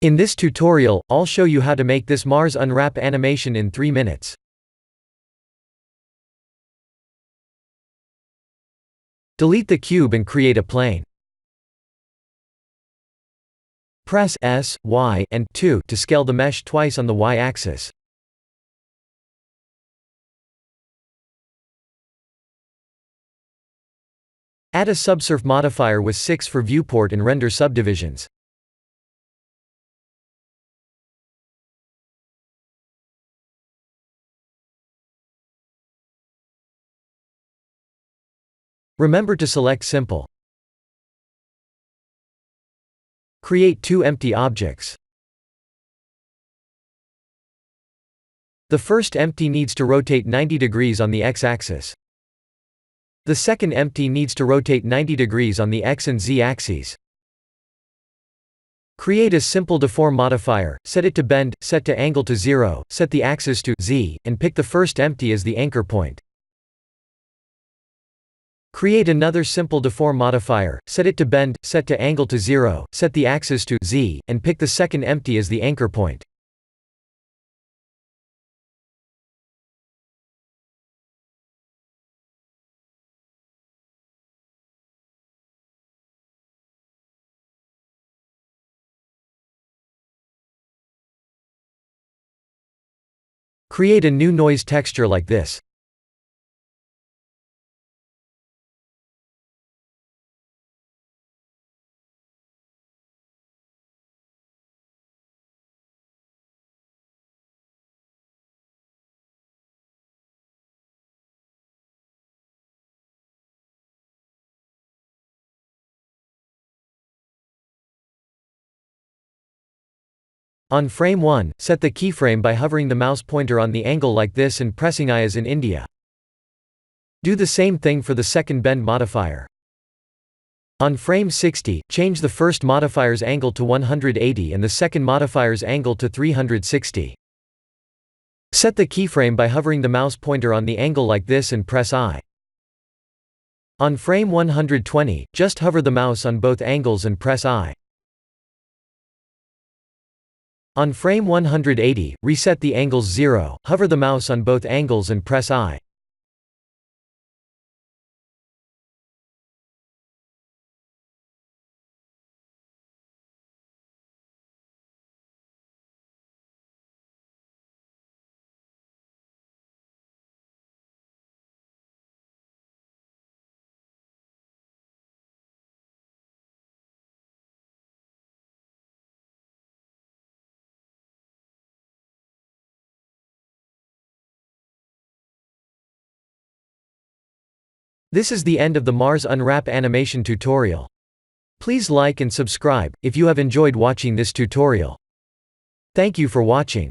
In this tutorial, I'll show you how to make this Mars unwrap animation in 3 minutes. Delete the cube and create a plane. Press S, Y, and 2 to scale the mesh twice on the Y-axis. Add a subsurf modifier with 6 for viewport and render subdivisions. Remember to select Simple. Create 2 empty objects. The first empty needs to rotate 90 degrees on the x-axis. The second empty needs to rotate 90 degrees on the x and z axes. Create a simple deform modifier, set it to bend, set to angle to 0, set the axis to z, and pick the first empty as the anchor point. Create another simple deform modifier, set it to bend, set to angle to 0, set the axis to z, and pick the second empty as the anchor point. Create a new noise texture like this. On frame 1, set the keyframe by hovering the mouse pointer on the angle like this and pressing I as in India. Do the same thing for the second bend modifier. On frame 60, change the first modifier's angle to 180 and the second modifier's angle to 360. Set the keyframe by hovering the mouse pointer on the angle like this and press I. On frame 120, just hover the mouse on both angles and press I. On frame 180, reset the angles 0, hover the mouse on both angles and press I. This is the end of the Mars Unwrap animation tutorial. Please like and subscribe if you have enjoyed watching this tutorial. Thank you for watching.